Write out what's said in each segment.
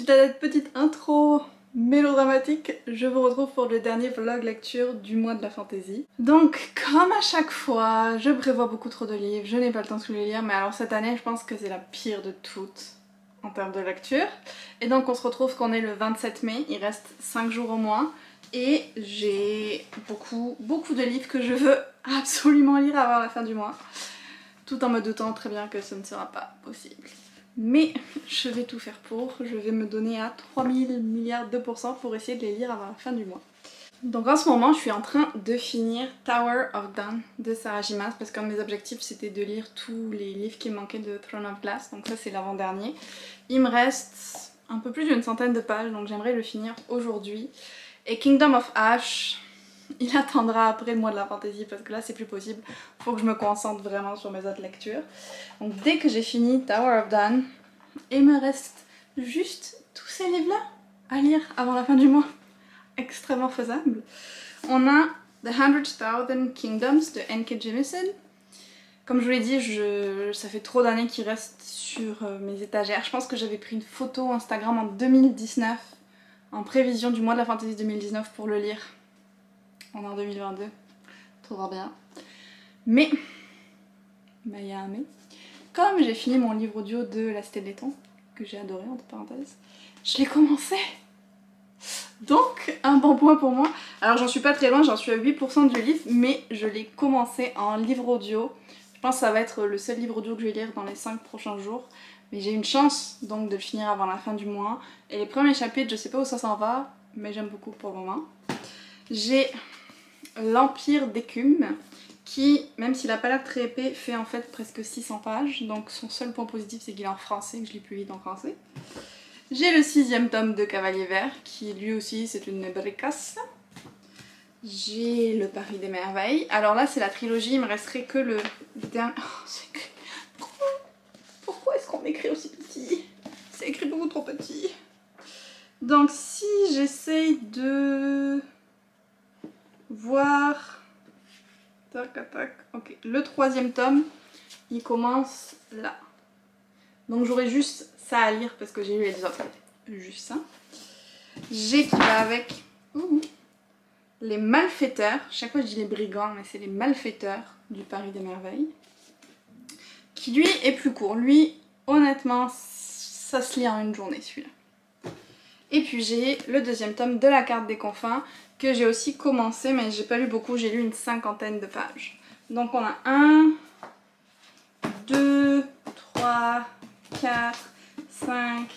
Suite à cette petite intro mélodramatique, je vous retrouve pour le dernier vlog lecture du mois de la fantaisie. Donc comme à chaque fois, je prévois beaucoup trop de livres, je n'ai pas le temps de tous les lire, mais alors cette année je pense que c'est la pire de toutes en termes de lecture. Et donc on se retrouve qu'on est le 27 mai, il reste 5 jours au moins, et j'ai beaucoup de livres que je veux absolument lire avant la fin du mois, tout en me doutant très bien que ce ne sera pas possible. Mais je vais tout faire pour, je vais me donner à 3000 milliards de pourcents pour essayer de les lire avant la fin du mois. Donc en ce moment je suis en train de finir Tower of Dawn de Sarah J. Maas parce qu'un de mes objectifs c'était de lire tous les livres qui me manquaient de Throne of Glass, donc ça c'est l'avant-dernier. Il me reste un peu plus d'une centaine de pages donc j'aimerais le finir aujourd'hui. Et Kingdom of Ash, il attendra après le mois de la fantaisie parce que là c'est plus possible, faut que je me concentre vraiment sur mes autres lectures. Donc dès que j'ai fini Tower of Dawn, il me reste juste tous ces livres là à lire avant la fin du mois. Extrêmement faisable. On a The 100,000 Kingdoms de N.K. Jemisin. Comme je vous l'ai dit, ça fait trop d'années qu'il reste sur mes étagères. Je pense que j'avais pris une photo Instagram en 2019 en prévision du mois de la fantaisie 2019 pour le lire. On est en 2022, tout va bien. Mais, il y a un mais, comme j'ai fini mon livre audio de La Cité de l'étang, que j'ai adoré entre parenthèses, je l'ai commencé. Donc, un bon point pour moi. Alors j'en suis pas très loin, j'en suis à 8% du livre, mais je l'ai commencé en livre audio. Je pense que ça va être le seul livre audio que je vais lire dans les 5 prochains jours. Mais j'ai une chance donc de le finir avant la fin du mois. Et les premiers chapitres, je sais pas où ça s'en va, mais j'aime beaucoup pour le moment. J'ai L'Empire d'écume, qui, même s'il a pas l'air très épais, fait en fait presque 600 pages. Donc son seul point positif c'est qu'il est en français, que je lis plus vite en français. J'ai le 6e tome de Cavalier Vert, qui lui aussi c'est une bricasse. J'ai Le Paris des Merveilles. Alors là c'est la trilogie, il me resterait que le dernier... Oh, pourquoi est-ce qu'on écrit aussi petit? C'est écrit beaucoup trop petit. Donc si j'essaye de voir... Tac, tac, ok. Le 3e tome, il commence là. Donc j'aurai juste ça à lire parce que j'ai lu les autres. Juste ça. J'ai qui va avec Les Malfaiteurs. Chaque fois je dis les brigands, mais c'est Les Malfaiteurs du Paris des Merveilles. Qui lui est plus court. Lui, honnêtement, ça se lit en une journée celui-là. Et puis j'ai le 2e tome de La Carte des Confins que j'ai aussi commencé, mais j'ai pas lu beaucoup, j'ai lu une 50aine de pages. Donc on a 1, 2, 3, 4, 5,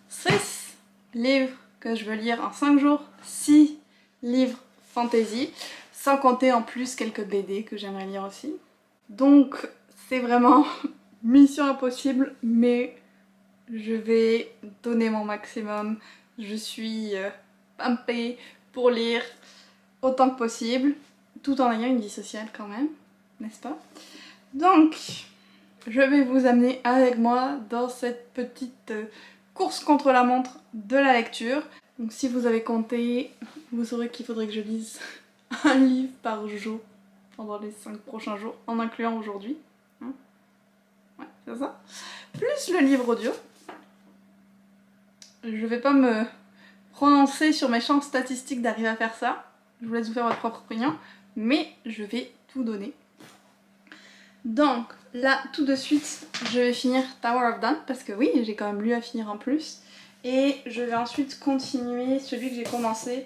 6 livres que je veux lire en 5 jours, 6 livres fantasy, sans compter en plus quelques BD que j'aimerais lire aussi. Donc c'est vraiment mission impossible, mais je vais donner mon maximum. Je suis pumpée pour lire autant que possible, tout en ayant une vie sociale quand même, n'est-ce pas? Donc, je vais vous amener avec moi dans cette petite course contre la montre de la lecture. Donc si vous avez compté, vous saurez qu'il faudrait que je lise un livre par jour pendant les 5 prochains jours, en incluant aujourd'hui. Hein? Ouais, c'est ça. Plus le livre audio. Je vais pas me prononcer sur mes chances statistiques d'arriver à faire ça. Je vous laisse vous faire votre propre opinion, mais je vais tout donner. Donc là, tout de suite, je vais finir Tower of Dawn, parce que oui, j'ai quand même lu à finir en plus. Et je vais ensuite continuer celui que j'ai commencé,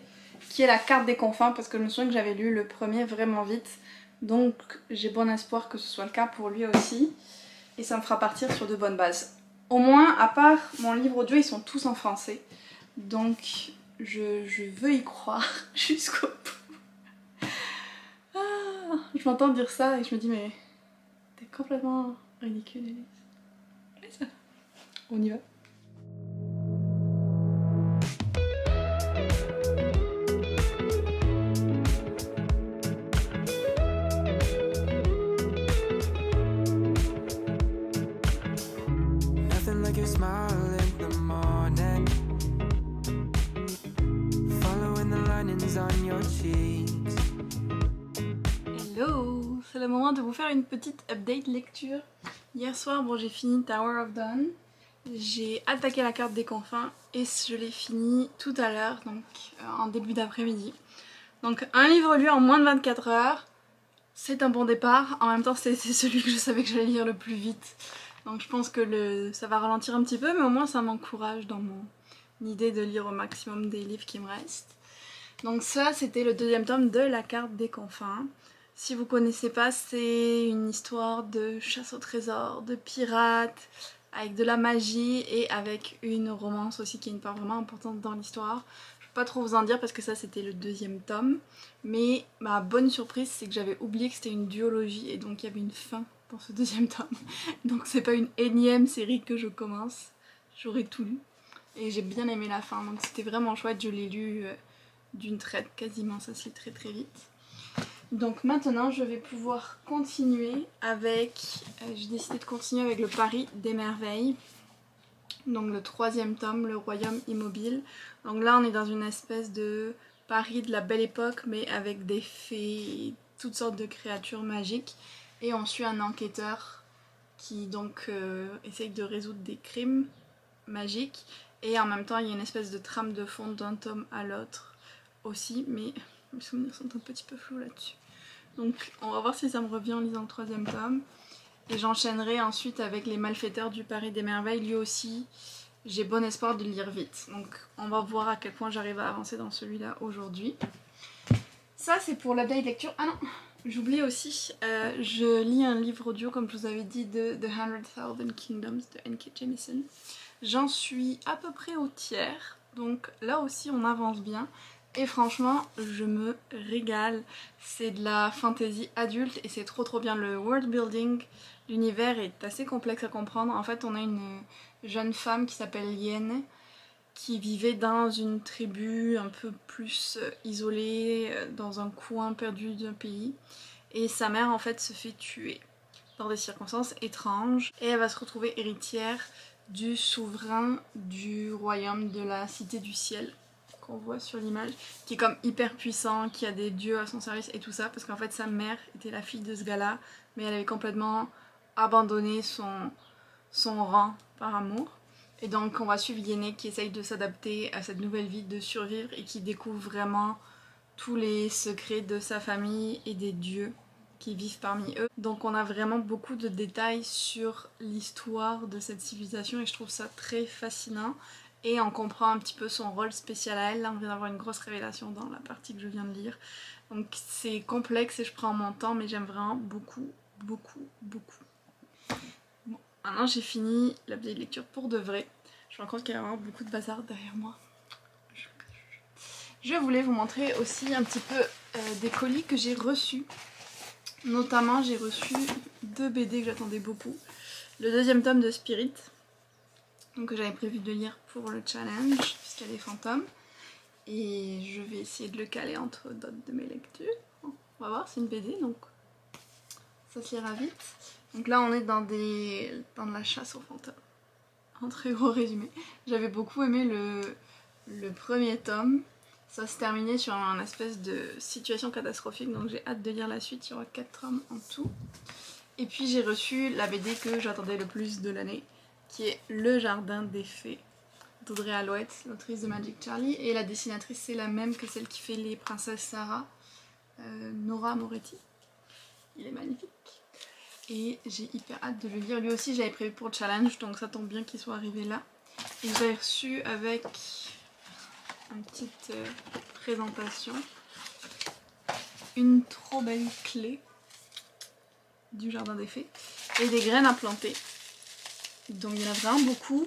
qui est La Carte des Confins, parce que je me souviens que j'avais lu le premier vraiment vite. Donc j'ai bon espoir que ce soit le cas pour lui aussi. Et ça me fera partir sur de bonnes bases. Au moins, à part mon livre audio, ils sont tous en français. Donc je veux y croire jusqu'au bout. Ah, je m'entends dire ça et je me dis mais t'es complètement ridicule Elise. On y va. Nothing like your smile in the morning, following the linings on your cheeks. Hello, c'est le moment de vous faire une petite update lecture. Hier soir, bon, j'ai fini Tower of Dawn J'ai attaqué la carte des confins et je l'ai fini tout à l'heure, donc en début d'après-midi. Donc un livre lu en moins de 24 heures, c'est un bon départ. En même temps c'est celui que je savais que j'allais lire le plus vite. Donc je pense que ça va ralentir un petit peu, mais au moins ça m'encourage dans mon idée de lire au maximum des livres qui me restent. Donc ça c'était le deuxième tome de la carte des confins. Si vous connaissez pas, c'est une histoire de chasse au trésor, de pirates, avec de la magie et avec une romance aussi qui est une part vraiment importante dans l'histoire. Je peux pas trop vous en dire parce que ça c'était le deuxième tome, mais ma bonne surprise c'est que j'avais oublié que c'était une duologie et donc il y avait une fin dans ce deuxième tome. Donc c'est pas une énième série que je commence, j'aurais tout lu. Et j'ai bien aimé la fin, donc c'était vraiment chouette, je l'ai lu d'une traite quasiment, ça se lit très très vite. Donc maintenant je vais pouvoir continuer avec, j'ai décidé de continuer avec le Paris des merveilles. Donc le troisième tome, le royaume immobile. Donc là on est dans une espèce de Paris de la belle époque mais avec des fées et toutes sortes de créatures magiques. Et on suit un enquêteur qui donc essaye de résoudre des crimes magiques. Et en même temps il y a une espèce de trame de fond d'un tome à l'autre aussi, mais mes souvenirs sont un petit peu flous là-dessus. Donc on va voir si ça me revient en lisant le troisième tome. Et j'enchaînerai ensuite avec Les Malfaiteurs du Paris des Merveilles. Lui aussi, j'ai bon espoir de le lire vite. Donc on va voir à quel point j'arrive à avancer dans celui-là aujourd'hui. Ça c'est pour l'update lecture. Ah non, j'oublie aussi, je lis un livre audio comme je vous avais dit de The 100,000 Kingdoms de N.K. Jemisin. J'en suis à peu près au tiers. Donc là aussi on avance bien. Et franchement, je me régale. C'est de la fantasy adulte et c'est trop bien. Le world building, l'univers est assez complexe à comprendre. En fait, on a une jeune femme qui s'appelle Yen qui vivait dans une tribu un peu plus isolée, dans un coin perdu d'un pays. Et sa mère, en fait, se fait tuer dans des circonstances étranges. Et elle va se retrouver héritière du souverain du royaume de la Cité du Ciel, qu'on voit sur l'image, qui est comme hyper puissant, qui a des dieux à son service et tout ça, parce qu'en fait sa mère était la fille de ce gars-là, mais elle avait complètement abandonné son rang par amour. Et donc on va suivre Yennefer qui essaye de s'adapter à cette nouvelle vie, de survivre, et qui découvre vraiment tous les secrets de sa famille et des dieux qui vivent parmi eux. Donc on a vraiment beaucoup de détails sur l'histoire de cette civilisation et je trouve ça très fascinant. Et on comprend un petit peu son rôle spécial à elle. Là on vient d'avoir une grosse révélation dans la partie que je viens de lire. Donc c'est complexe et je prends mon temps, mais j'aime vraiment beaucoup. Bon, maintenant j'ai fini la vieille lecture pour de vrai. Je me rends compte qu'il y a vraiment beaucoup de bazar derrière moi. Je voulais vous montrer aussi un petit peu des colis que j'ai reçus. Notamment j'ai reçu 2 BD que j'attendais beaucoup. Le deuxième tome de Spirit, donc que j'avais prévu de lire pour le challenge, puisqu'il y a des fantômes. Et je vais essayer de le caler entre d'autres de mes lectures. On va voir, c'est une BD, donc ça se lira vite. Donc là on est dans de la chasse aux fantômes. Un très gros résumé. J'avais beaucoup aimé le premier tome. Ça se terminait sur une espèce de situation catastrophique, donc j'ai hâte de lire la suite. Il y aura 4 tomes en tout. Et puis j'ai reçu la BD que j'attendais le plus de l'année, qui est Le Jardin des Fées d'Audrey Alouette, l'autrice de Magic Charlie. Et la dessinatrice c'est la même que celle qui fait les Princesses Sarah, Nora Moretti. Il est magnifique. Et j'ai hyper hâte de le lire. Lui aussi j'avais prévu pour le challenge, donc ça tombe bien qu'il soit arrivé là. Et j'ai reçu avec une petite présentation une trop belle clé du Jardin des Fées et des graines à planter. Donc il y en a vraiment beaucoup.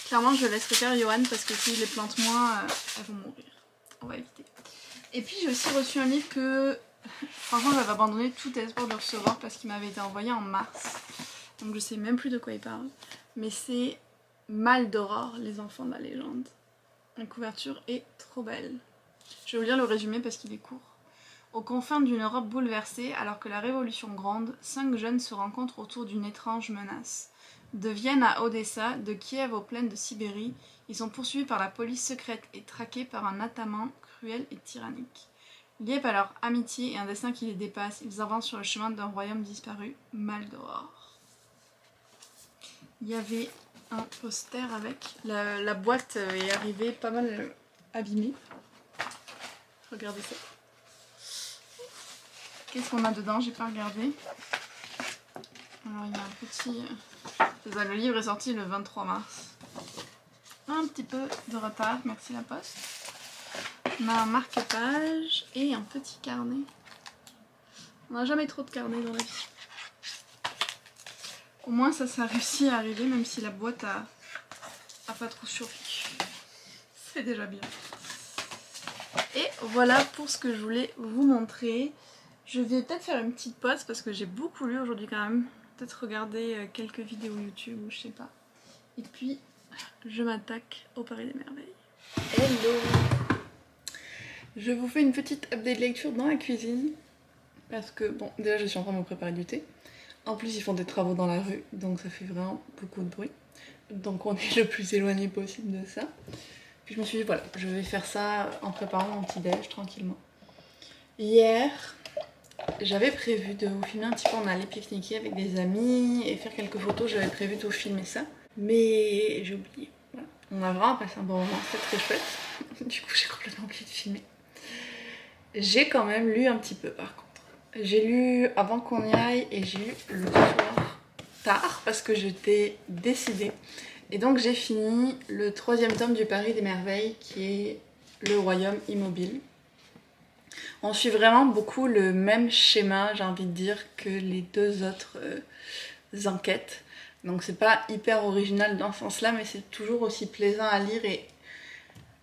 Clairement je laisserai faire Johan parce que si je les plante moins, elles vont mourir. On va éviter. Et puis j'ai aussi reçu un livre que franchement j'avais abandonné tout espoir de le recevoir parce qu'il m'avait été envoyé en mars. Donc je sais même plus de quoi il parle. Mais c'est Mal d'Aurore, les enfants de la légende. La couverture est trop belle. Je vais vous lire le résumé parce qu'il est court. Aux confins d'une Europe bouleversée, alors que la Révolution gronde, 5 jeunes se rencontrent autour d'une étrange menace. De Vienne à Odessa, de Kiev aux plaines de Sibérie, ils sont poursuivis par la police secrète et traqués par un ataman cruel et tyrannique. Liés par leur amitié et un destin qui les dépasse, ils avancent sur le chemin d'un royaume disparu, Mal d'Aurore. Il y avait un poster avec. La boîte est arrivée pas mal abîmée. Regardez ça. Qu'est-ce qu'on a dedans? J'ai pas regardé. Alors il y a un petit... Le livre est sorti le 23 mars. Un petit peu de retard, merci la poste. On a un marque-page et un petit carnet. On n'a jamais trop de carnets dans la vie. Au moins ça a réussi à arriver, même si la boîte a pas trop survécu. C'est déjà bien. Et voilà pour ce que je voulais vous montrer. Je vais peut-être faire une petite pause parce que j'ai beaucoup lu aujourd'hui quand même. Peut-être regarder quelques vidéos YouTube ou je sais pas. Et puis je m'attaque au Paris des Merveilles. Hello! Je vous fais une petite update lecture dans la cuisine. Parce que bon, déjà je suis en train de me préparer du thé. En plus ils font des travaux dans la rue, donc ça fait vraiment beaucoup de bruit. Donc on est le plus éloigné possible de ça. Puis je me suis dit voilà, je vais faire ça en préparant mon petit déj tranquillement. Hier, j'avais prévu de vous filmer un petit peu, on allait pique-niquer avec des amis et faire quelques photos, j'avais prévu de vous filmer ça. Mais j'ai oublié. Voilà. On a vraiment passé un bon moment, c'était très chouette. Du coup j'ai complètement oublié de filmer. J'ai quand même lu un petit peu par contre. J'ai lu avant qu'on y aille et j'ai lu le soir tard parce que j'étais décidée. Et donc j'ai fini le 3e tome du Paris des Merveilles qui est le Royaume Immobile. On suit vraiment beaucoup le même schéma, j'ai envie de dire, que les deux autres enquêtes. Donc c'est pas hyper original dans ce sens-là, mais c'est toujours aussi plaisant à lire. Et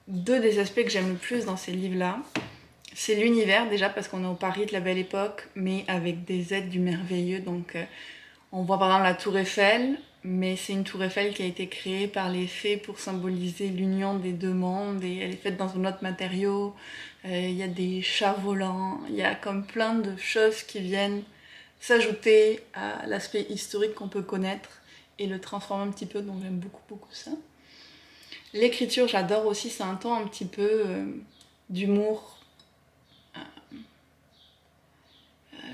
deux des aspects que j'aime le plus dans ces livres-là, c'est l'univers déjà parce qu'on est au Paris de la Belle Époque, mais avec des êtres du merveilleux. Donc on voit par exemple la Tour Eiffel, mais c'est une Tour Eiffel qui a été créée par les fées pour symboliser l'union des deux mondes et elle est faite dans un autre matériau. Il y a des chats volants, il y a comme plein de choses qui viennent s'ajouter à l'aspect historique qu'on peut connaître et le transformer un petit peu, donc j'aime beaucoup ça. L'écriture, j'adore aussi, c'est un ton un petit peu d'humour.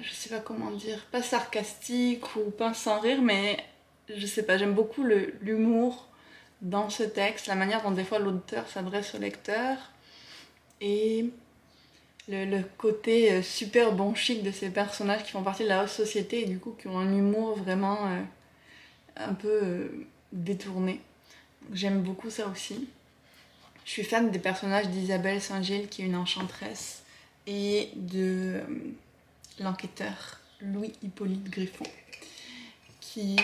Je sais pas comment dire, pas sarcastique ou pas sans rire, mais je sais pas, j'aime beaucoup l'humour dans ce texte, la manière dont des fois l'auteur s'adresse au lecteur et le côté super bon chic de ces personnages qui font partie de la haute société et du coup qui ont un humour vraiment un peu détourné. J'aime beaucoup ça aussi. Je suis fan des personnages d'Isabelle Saint-Gilles qui est une enchanteresse et de l'enquêteur Louis-Hippolyte Griffon qui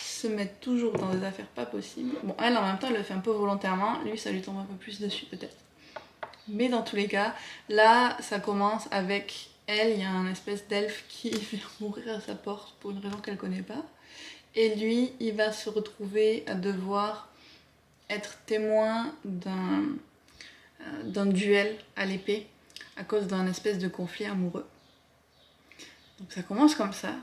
se met toujours dans des affaires pas possibles. Bon, elle en même temps elle le fait un peu volontairement, lui ça lui tombe un peu plus dessus peut-être. Mais dans tous les cas, là ça commence avec elle, il y a un espèce d'elfe qui vient mourir à sa porte pour une raison qu'elle connaît pas. Et lui, il va se retrouver à devoir être témoin d'un duel à l'épée à cause d'un espèce de conflit amoureux. Donc ça commence comme ça,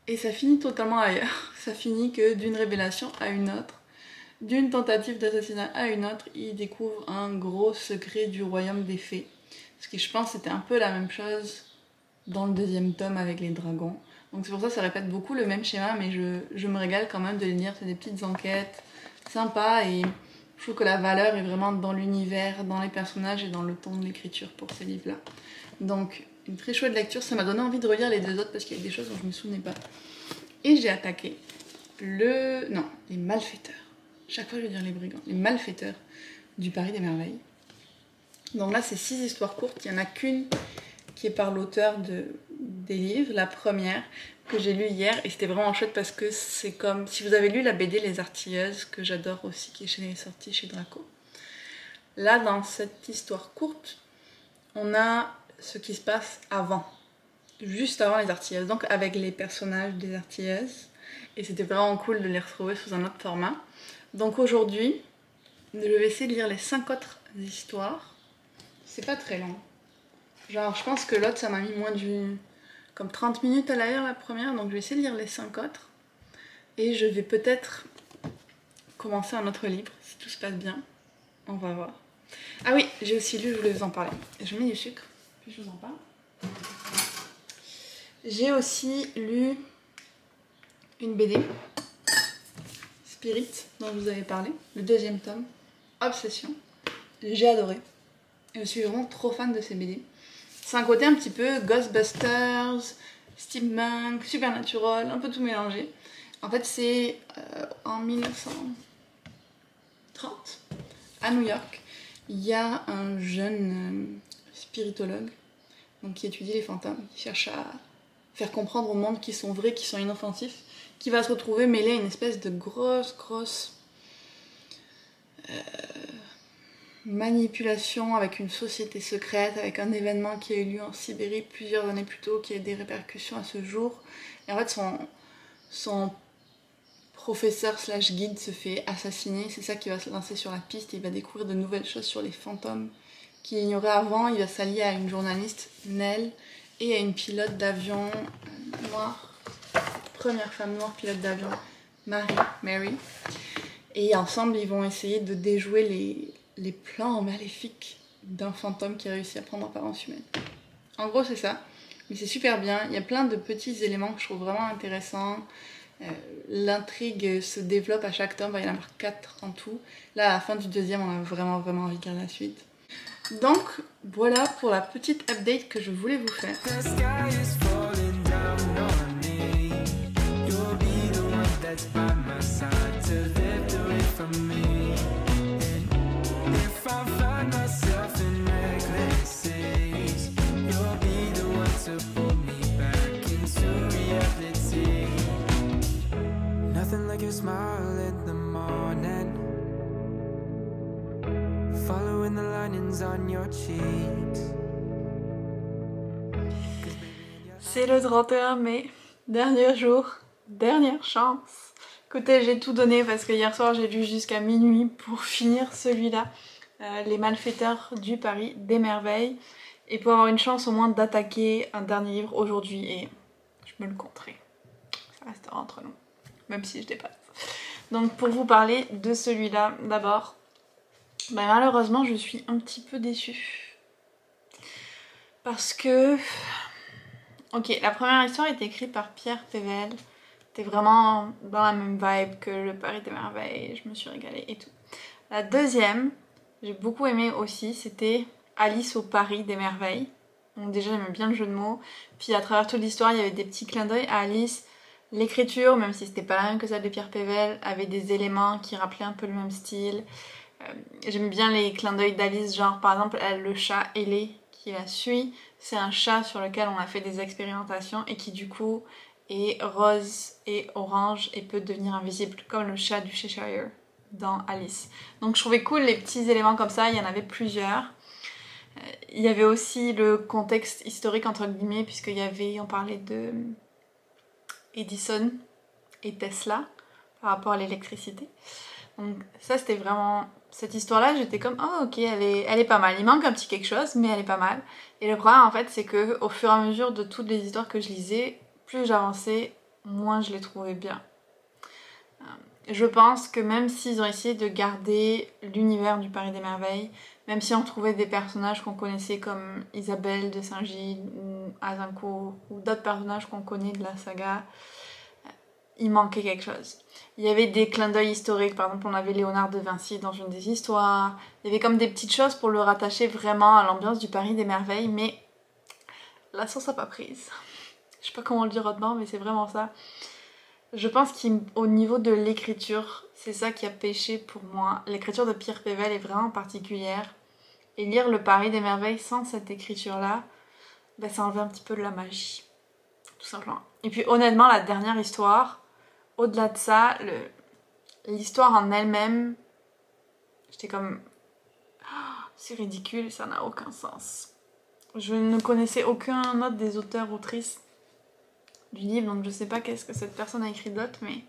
et ça finit totalement ailleurs. Ça finit que d'une révélation à une autre, d'une tentative d'assassinat à une autre, il découvre un gros secret du royaume des fées. Ce qui, je pense, c'était un peu la même chose dans le 2e tome avec les dragons. Donc c'est pour ça que ça répète beaucoup le même schéma, mais je me régale quand même de les lire. C'est des petites enquêtes sympas, et je trouve que la valeur est vraiment dans l'univers, dans les personnages et dans le ton de l'écriture pour ces livres-là. Donc une très chouette lecture, ça m'a donné envie de relire les deux autres parce qu'il y a des choses dont je me souvenais pas. Et j'ai attaqué les malfaiteurs. Chaque fois je vais dire les brigands. Les malfaiteurs du Paris des Merveilles. Donc là c'est 6 histoires courtes, il y en a qu'une qui est par l'auteur des livres, la première que j'ai lue hier, et c'était vraiment chouette parce que c'est comme si vous avez lu la BD Les Artilleuses, que j'adore aussi, qui est sortie chez Draco. Là dans cette histoire courte, on a ce qui se passe avant, juste avant les Artilleuses, donc avec les personnages des Artilleuses, et c'était vraiment cool de les retrouver sous un autre format. Donc aujourd'hui, je vais essayer de lire les 5 autres histoires. C'est pas très long. Genre, je pense que l'autre, ça m'a mis moins comme 30 minutes à la lire la première, donc je vais essayer de lire les 5 autres. Et je vais peut-être commencer un autre livre, si tout se passe bien. On va voir. Ah oui, j'ai aussi lu, je voulais vous en parler. Je mets du sucre, puis je vous en parle. J'ai aussi lu une BD Spirit dont je vous avais parlé, le deuxième tome, Obsession. J'ai adoré. Je suis vraiment trop fan de ces BD. C'est un côté un petit peu Ghostbusters, steampunk, supernatural, un peu tout mélangé. En fait, c'est en 1930, à New York, il y a un jeune spiritologue donc, qui étudie les fantômes, qui cherche à faire comprendre au monde qui sont vrais, qui sont inoffensifs, qui va se retrouver mêlé à une espèce de grosse manipulation avec une société secrète, avec un événement qui a eu lieu en Sibérie plusieurs années plus tôt, qui a des répercussions à ce jour. Et en fait, son professeur slash guide se fait assassiner, c'est ça qui va se lancer sur la piste, et il va découvrir de nouvelles choses sur les fantômes qu'il ignorait avant. Il va s'allier à une journaliste, Nell, et à une pilote d'avion noire, première femme noire pilote d'avion, Mary. Et ensemble, ils vont essayer de déjouer les plans maléfiques d'un fantôme qui a réussi à prendre apparence humaine. En gros, c'est ça. Mais c'est super bien. Il y a plein de petits éléments que je trouve vraiment intéressants. L'intrigue se développe à chaque tome. Il va y en avoir 4 en tout. Là, à la fin du deuxième, on a vraiment envie de regarder la suite. Donc, voilà pour la petite update que je voulais vous faire. Nothing like your smile in the morning, following the linings on your cheeks. C'est le 31 mai, dernier jour, dernière chance. Écoutez, j'ai tout donné parce que hier soir j'ai lu jusqu'à minuit pour finir celui-là, Les Malfaiteurs du Paris des Merveilles, et pour avoir une chance au moins d'attaquer un dernier livre aujourd'hui, et je me le compterai. Ça restera entre nous, même si je dépasse. Donc pour vous parler de celui-là d'abord, malheureusement je suis un petit peu déçue. Parce que... Ok, la première histoire est écrite par Pierre Pével. C'était vraiment dans la même vibe que le Paris des Merveilles, je me suis régalée et tout. La deuxième, j'ai beaucoup aimé aussi, c'était Alice au Paris des Merveilles. Donc déjà j'aimais bien le jeu de mots. Puis à travers toute l'histoire, il y avait des petits clins d'œil à Alice. L'écriture, même si c'était pas la même que celle de Pierre Pével, avait des éléments qui rappelaient un peu le même style. J'aime bien les clins d'œil d'Alice, genre par exemple le chat ailé qui la suit. C'est un chat sur lequel on a fait des expérimentations et qui du coup est rose et orange et peut devenir invisible, comme le chat du Cheshire dans Alice. Donc je trouvais cool les petits éléments comme ça, il y en avait plusieurs. Il y avait aussi le contexte historique entre guillemets, on parlait de Edison et Tesla par rapport à l'électricité. Donc ça c'était vraiment... Cette histoire-là, j'étais comme oh ok, elle est pas mal. Il manque un petit quelque chose, mais elle est pas mal. Et le problème en fait, c'est que au fur et à mesure de toutes les histoires que je lisais, plus j'avançais, moins je les trouvais bien. Je pense que même s'ils ont essayé de garder l'univers du Paris des Merveilles, même si on trouvait des personnages qu'on connaissait comme Isabelle de Saint-Gilles ou Azincourt ou d'autres personnages qu'on connaît de la saga, il manquait quelque chose. Il y avait des clins d'œil historiques, par exemple on avait Léonard de Vinci dans une des histoires, il y avait comme des petites choses pour le rattacher vraiment à l'ambiance du Paris des Merveilles, mais la sauce a pas prise. Je sais pas comment le dire autrement, mais c'est vraiment ça. Je pense qu'au niveau de l'écriture, c'est ça qui a péché pour moi. L'écriture de Pierre Pével est vraiment particulière, et lire le Paris des Merveilles sans cette écriture-là, ça enlevait un petit peu de la magie, tout simplement. Et puis honnêtement, la dernière histoire, au-delà de ça, l'histoire en elle-même, j'étais comme... Oh, c'est ridicule, ça n'a aucun sens. Je ne connaissais aucun autre des auteurs-autrices du livre, donc je sais pas qu'est-ce que cette personne a écrit d'autre, mais...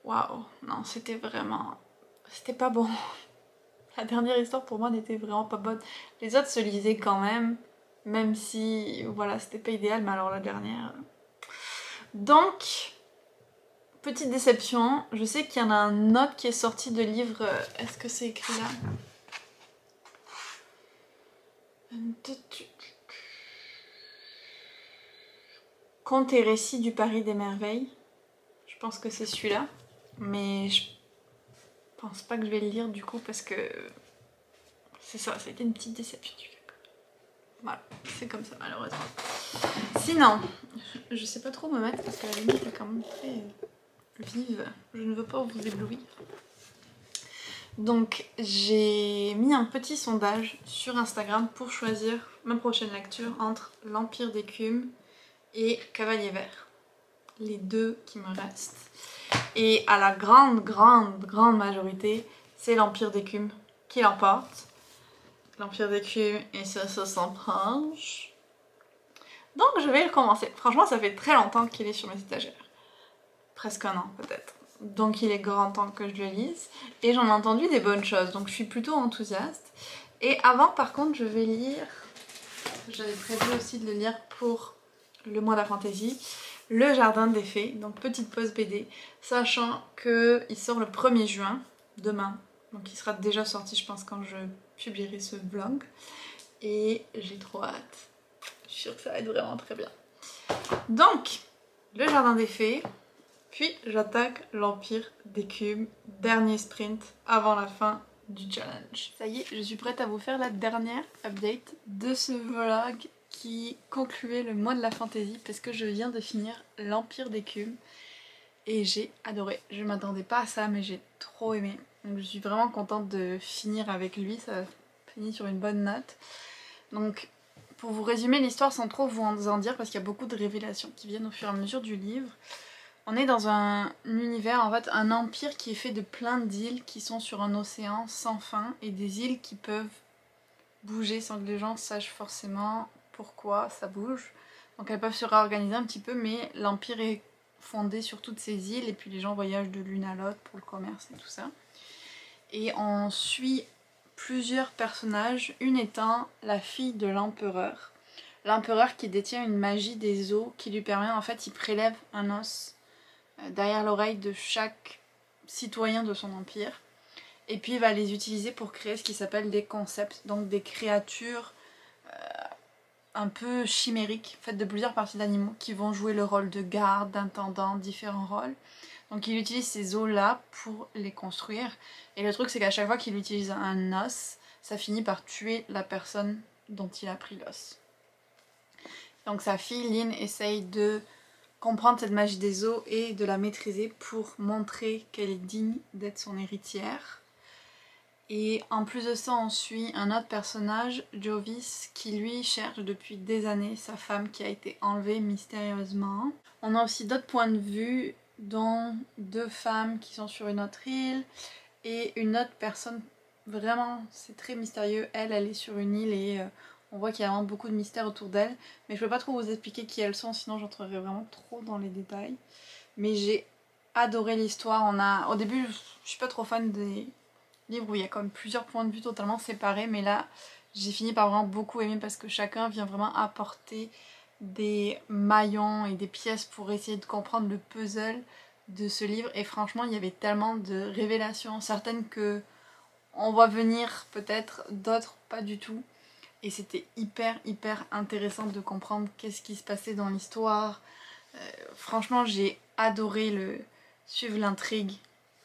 Waouh, non, c'était vraiment... C'était pas bon. La dernière histoire pour moi n'était vraiment pas bonne. Les autres se lisaient quand même si, voilà, c'était pas idéal, mais alors la dernière... Donc... Petite déception, je sais qu'il y en a un autre qui est sorti de livre, est-ce que c'est écrit là? Contes et récits du Paris des Merveilles, je pense que c'est celui-là, mais je pense pas que je vais le lire du coup parce que c'est ça, ça a été une petite déception du coup. Voilà, c'est comme ça malheureusement. Sinon, je sais pas trop où me mettre parce que la lumière est quand même très vive, je ne veux pas vous éblouir. Donc j'ai mis un petit sondage sur Instagram pour choisir ma prochaine lecture entre l'Empire d'écume et Cavalier Vert. Les deux qui me restent. Et à la grande majorité, c'est l'Empire d'écume qui l'emporte. L'Empire d'écume et ça s'en penche. Donc je vais le commencer. Franchement ça fait très longtemps qu'il est sur mes étagères. Presque un an peut-être. Donc il est grand temps que je le lise. Et j'en ai entendu des bonnes choses, donc je suis plutôt enthousiaste. Et avant par contre je vais lire, j'avais prévu aussi de le lire pour le mois de la fantaisie, Le Jardin des Fées, donc petite pause BD, sachant qu'il sort le 1er juin, demain. Donc il sera déjà sorti je pense quand je publierai ce vlog. Et j'ai trop hâte. Je suis sûre que ça va être vraiment très bien. Donc, Le Jardin des Fées. Puis j'attaque l'Empire d'écume, dernier sprint avant la fin du challenge. Ça y est, je suis prête à vous faire la dernière update de ce vlog qui concluait le mois de la fantaisie parce que je viens de finir l'Empire d'écume et j'ai adoré. Je m'attendais pas à ça mais j'ai trop aimé. Donc je suis vraiment contente de finir avec lui, ça finit sur une bonne note. Donc pour vous résumer l'histoire sans trop vous en dire parce qu'il y a beaucoup de révélations qui viennent au fur et à mesure du livre. On est dans un univers, en fait, un empire qui est fait de plein d'îles qui sont sur un océan sans fin et des îles qui peuvent bouger sans que les gens sachent forcément pourquoi ça bouge. Donc elles peuvent se réorganiser un petit peu, mais l'empire est fondé sur toutes ces îles et puis les gens voyagent de l'une à l'autre pour le commerce et tout ça. Et on suit plusieurs personnages, une étant la fille de l'empereur. L'empereur qui détient une magie des os qui lui permet, en fait, il prélève un os derrière l'oreille de chaque citoyen de son empire et puis il va les utiliser pour créer ce qui s'appelle des concepts, donc des créatures un peu chimériques faites de plusieurs parties d'animaux qui vont jouer le rôle de garde, d'intendant, différents rôles. Donc il utilise ces os là pour les construire et le truc c'est qu'à chaque fois qu'il utilise un os, ça finit par tuer la personne dont il a pris l'os. Donc sa fille Lynn essaye de comprendre cette magie des os et de la maîtriser pour montrer qu'elle est digne d'être son héritière. Et en plus de ça, on suit un autre personnage, Jovis, qui lui cherche depuis des années sa femme qui a été enlevée mystérieusement. On a aussi d'autres points de vue, dont deux femmes qui sont sur une autre île et une autre personne, vraiment c'est très mystérieux, elle est sur une île et on voit qu'il y a vraiment beaucoup de mystères autour d'elle, mais je peux pas trop vous expliquer qui elles sont, sinon j'entrerai vraiment trop dans les détails. Mais j'ai adoré l'histoire. Au début, je suis pas trop fan des livres où il y a comme plusieurs points de vue totalement séparés, mais là, j'ai fini par vraiment beaucoup aimer parce que chacun vient vraiment apporter des maillons et des pièces pour essayer de comprendre le puzzle de ce livre. Et franchement, il y avait tellement de révélations, certaines que on voit venir peut-être, d'autres pas du tout. Et c'était hyper intéressant de comprendre qu'est-ce qui se passait dans l'histoire. Franchement j'ai adoré suivre l'intrigue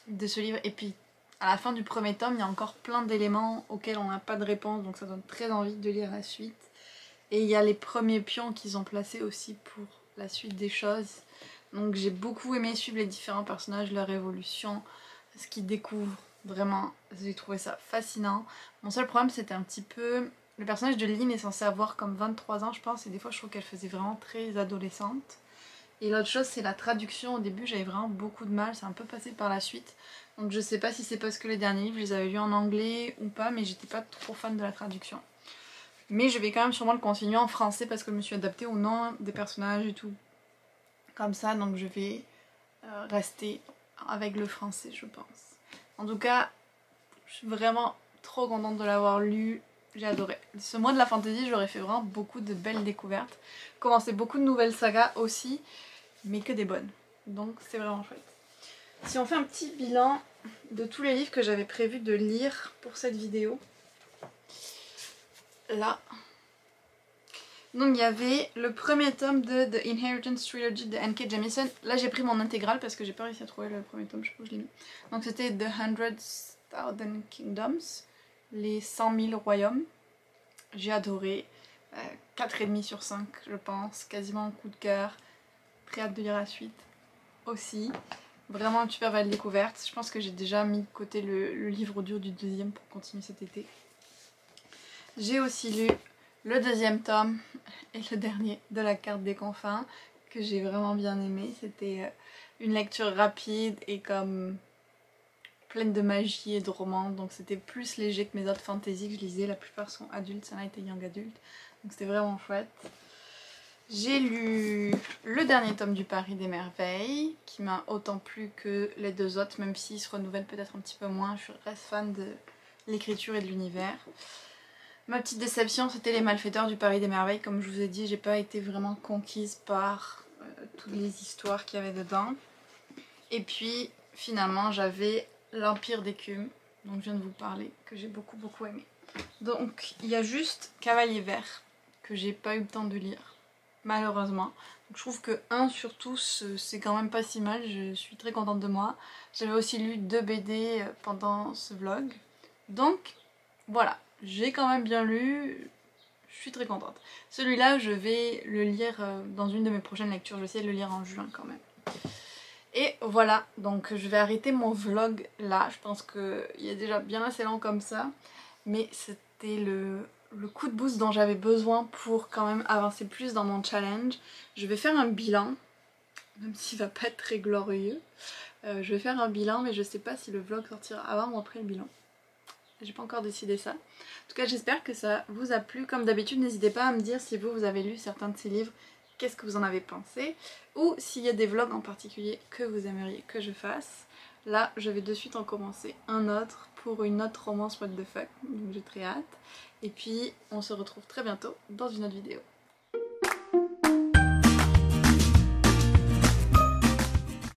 de ce livre. Et puis à la fin du premier tome il y a encore plein d'éléments auxquels on n'a pas de réponse. Donc ça donne très envie de lire la suite. Et il y a les premiers pions qu'ils ont placés aussi pour la suite des choses. Donc j'ai beaucoup aimé suivre les différents personnages, leur évolution, ce qu'ils découvrent. Vraiment, j'ai trouvé ça fascinant. Mon seul problème c'était un petit peu... Le personnage de Lynn est censé avoir comme 23 ans je pense et des fois je trouve qu'elle faisait vraiment très adolescente. Et l'autre chose c'est la traduction, au début j'avais vraiment beaucoup de mal, c'est un peu passé par la suite. Donc je sais pas si c'est parce que les derniers livres je les avais lus en anglais ou pas, mais j'étais pas trop fan de la traduction. Mais je vais quand même sûrement le continuer en français parce que je me suis adaptée au nom des personnages et tout. Comme ça, donc je vais rester avec le français je pense. En tout cas, je suis vraiment trop contente de l'avoir lu. J'ai adoré. Ce mois de la fantaisie, j'aurais fait vraiment beaucoup de belles découvertes. Commencé beaucoup de nouvelles sagas aussi, mais que des bonnes. Donc c'est vraiment chouette. Si on fait un petit bilan de tous les livres que j'avais prévu de lire pour cette vidéo. Là, Donc il y avait le premier tome de The Inheritance Trilogy de N.K. Jemisin. Là j'ai pris mon intégrale parce que j'ai pas réussi à trouver le premier tome, je sais pas où je l'ai mis. Donc c'était The 100,000 Kingdoms, les 100 000 royaumes. J'ai adoré, 4,5 sur 5 je pense, quasiment un coup de cœur. Très hâte de lire la suite aussi. Vraiment une super belle découverte. Je pense que j'ai déjà mis de côté le livre audio du deuxième pour continuer cet été. J'ai aussi lu le deuxième tome et le dernier de La Carte des Confins que j'ai vraiment bien aimé. C'était une lecture rapide et comme pleine de magie et de romance, donc c'était plus léger que mes autres fantasy que je lisais. La plupart sont adultes, ça a été young adulte, donc c'était vraiment chouette. J'ai lu le dernier tome du Paris des Merveilles qui m'a autant plu que les deux autres, même s'il se renouvelle peut-être un petit peu moins. Je reste fan de l'écriture et de l'univers. Ma petite déception, c'était Les Malfaiteurs du Paris des Merveilles. Comme je vous ai dit, j'ai pas été vraiment conquise par toutes les histoires qu'il y avait dedans. Et puis finalement j'avais L'Empire d'écume, dont je viens de vous parler, que j'ai beaucoup aimé. Donc il y a juste Cavalier Vert que j'ai pas eu le temps de lire, malheureusement. Donc, je trouve que 1 sur tous c'est quand même pas si mal, je suis très contente de moi. J'avais aussi lu 2 BD pendant ce vlog. Donc voilà, j'ai quand même bien lu, je suis très contente. Celui-là je vais le lire dans une de mes prochaines lectures, je vais essayer de le lire en juin quand même. Et voilà, donc je vais arrêter mon vlog là, je pense qu'il est déjà bien assez long comme ça. Mais c'était le coup de boost dont j'avais besoin pour quand même avancer plus dans mon challenge. Je vais faire un bilan, même s'il va pas être très glorieux. Je vais faire un bilan, mais je sais pas si le vlog sortira avant ou après le bilan. J'ai pas encore décidé ça. En tout cas, j'espère que ça vous a plu. Comme d'habitude, n'hésitez pas à me dire si vous avez lu certains de ces livres, qu'est-ce que vous en avez pensé, ou s'il y a des vlogs en particulier que vous aimeriez que je fasse. Là, je vais de suite en commencer un autre pour une autre romance what the fuck, donc j'ai très hâte. Et puis, on se retrouve très bientôt dans une autre vidéo.